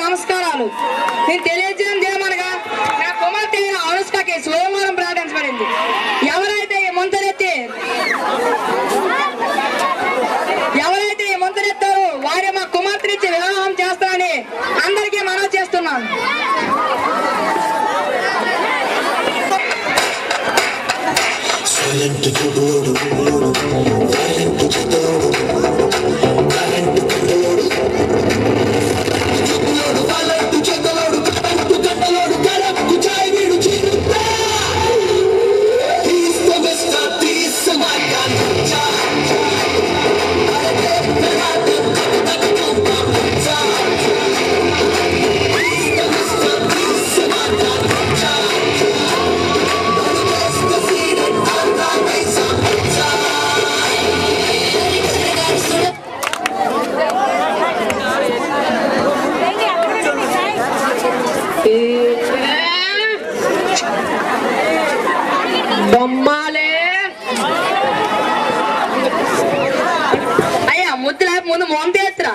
నమస్కారాలు. నేను తెలియజేయడం ఏమనగా నా కుమార్తె అయిన అనుష్కకి స్వయంవరం ప్రకటించబడింది. ఎవరైతే ఈ ముంతరెత్తారో వారే మా కుమార్తెనిచ్చి వివాహం చేస్తారని అందరికీ మనవి చేస్తున్నాను. బొమ్మాలే అయ్యా ముద్దులే ముందు మొంత ఎత్తురా.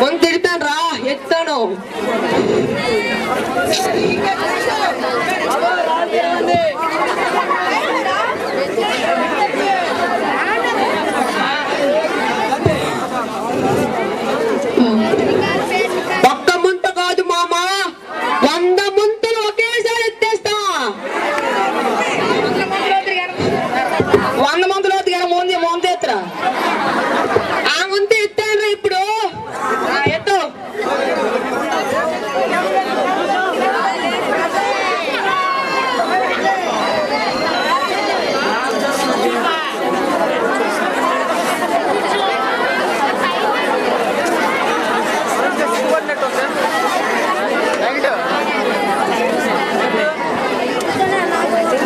ముందు తిడతాను రా, ఎత్తాను. ఒక్క ముంత కాదు మామ, 100 ముంతలు ఒకేసారి ఎత్తేస్తా. 100 మంది లోతు కానీ ముందు ఎత్తురా. ఆ ముందు ఎత్తాను ఇప్పుడు. ఎత్తు.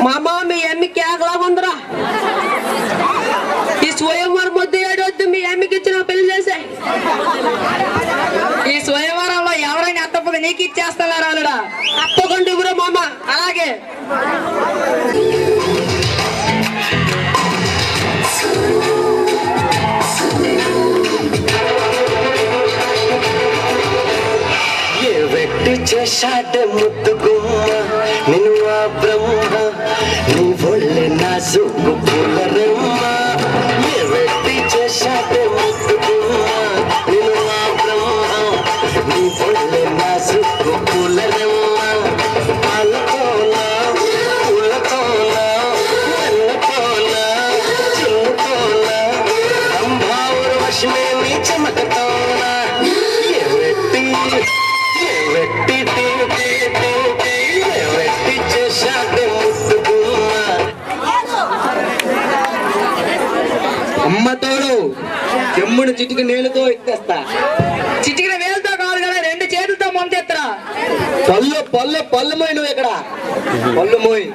మామా మీ అమ్మి కేకలా ఉందిరా. ఈ స్వయంవరం వద్దు ఏడొద్దు, మీ అమ్మికి ఇచ్చిన పెళ్లి చేసాయి. ఈ స్వయంవరంలో ఎవరైనా అత్తపోతే నీకు ఇచ్చేస్తున్నారు అల్లుడా. తప్పకుండా ఇవ్వరు మామ. అలాగే చేశాడే ముద్దు గుమ్మ నిన్ను ఆ బ్రహ్మ, నీ ఒళ్ళే నా సుగ్గు పులరమ్మ. వెట్టి చేశాడే ముద్దు గుమ్మ నిన్ను ఆ బ్రహ్మ, నీ ఒళ్ళే నా సుగ్గు పులరమ్మ. పాలకోనా పులకోనా వెన్నకోనా చిన్నకోనా రంభావురు వశమే నీ చమకతోనా. వెట్టి అమ్మతోడు చెమ్ముడు చిటికి నీళ్ళతో ఎత్తేస్తా. చిటికిన వేలతో కాదు కదా, 2 చేతులతో మొంతెత్తరా. పళ్ళు మోయి. నువ్వు ఎక్కడ పళ్ళు మోయి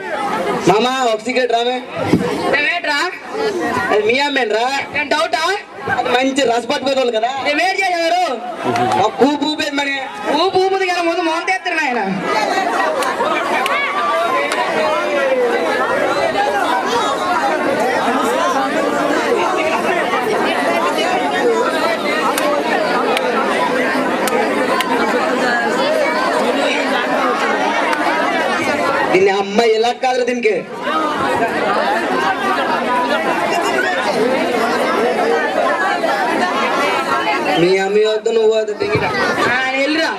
మామా. ఒక సిగరెట్ రామే. ఏంట్రా అది మీ అమ్మేనరా? డౌటా? అది మంచి రసపట్టుకోవాలి కదా. వెయిట్ చేశారు. ఊపు ఊపేది మరి. ఊపు ఊపుది కదా, ముందు మొంతెత్తరు ఆయన. దీన్ని అమ్మాయి ఎలా కాదురా దీనికి. మీ అమ్మ వద్దు, నువ్వు వద్దు దిగిరా. వెళ్ళిరా.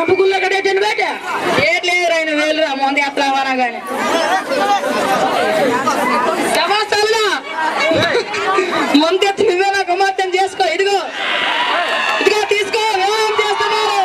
అన్నపు గుళ్ళ కడే తినబెట్ట ఏట్లేదు 2,000 రా ముందు ఎట్లా అవ్వనా కానీ ముందు ఎత్తి నువ్వే నా కుమార్తెను చేసుకో. ఇదిగో ఇదిగో తీసుకో. ఏం చేస్తున్నారు?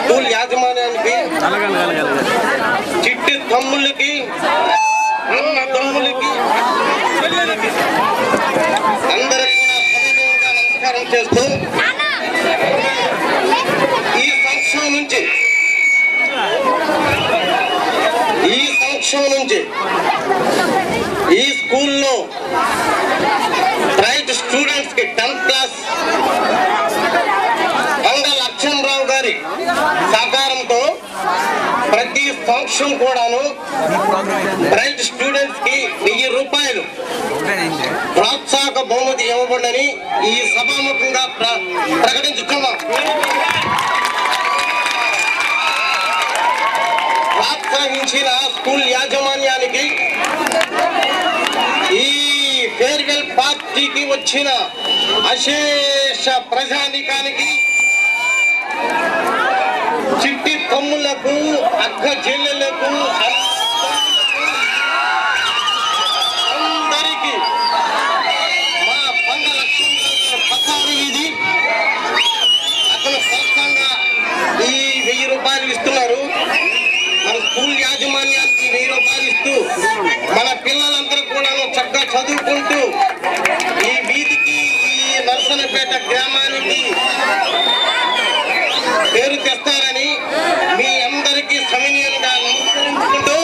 స్కూల్ యాజమాన్యానికి, చిట్టి తమ్ముళ్ళకి, అన్న తమ్ముళ్ళకి, అందరికి కూడా సవినయంగా నమస్కారం చేస్తూ ఈ సంవత్సరం నుంచి ఈ స్కూల్లో బ్రైట్ స్టూడెంట్స్ కి 10th క్లాస్ లక్ష్మణరావు గారి సహకారంతో ప్రతి సంవత్సరం కూడాను బ్రైట్ స్టూడెంట్స్ కి 1000 రూపాయలు ప్రోత్సాహక బహుమతి ఇవ్వబడని ఈ సభాముఖంగా ప్రకటించుకున్నాం. ప్రోత్సహించిన స్కూల్ యాజమాన్యానికి, ఈ ఫేర్వెల్ పార్టీకి వచ్చిన అశేష ప్రజానీకానికి, చిట్టి తమ్ముళ్లకు, అక్క చెల్లెళ్లకు, అందరికీ మా పంగ లక్ష్మణరావు పసారి ఇది అతను స్పష్టంగా ఈ 1000 రూపాయలు ఇస్తున్నారు. మన స్కూల్ యాజమాన్యానికి 1000 రూపాయలు ఇస్తూ మన పిల్లలందరూ కూడా చక్కగా చదువుకుంటూ ఈ వీధికి, ఈ నర్సనపేట గ్రామానికి పేరు తెస్తారని మీ అందరికీ సవినయంగా నమస్కరించుకుంటూ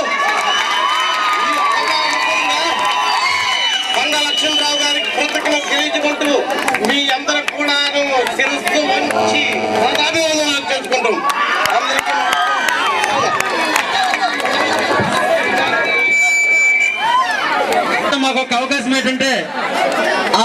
కొండ లక్ష్మణరావు గారికి కృతజ్ఞతలు తెలియజుకుంటూ మీ అందరూ కూడా శిరస్సు వంచి అభినందనలు చేసుకుంటాం. అందరికీ మాకు ఒక అవకాశం ఏంటంటే ఆ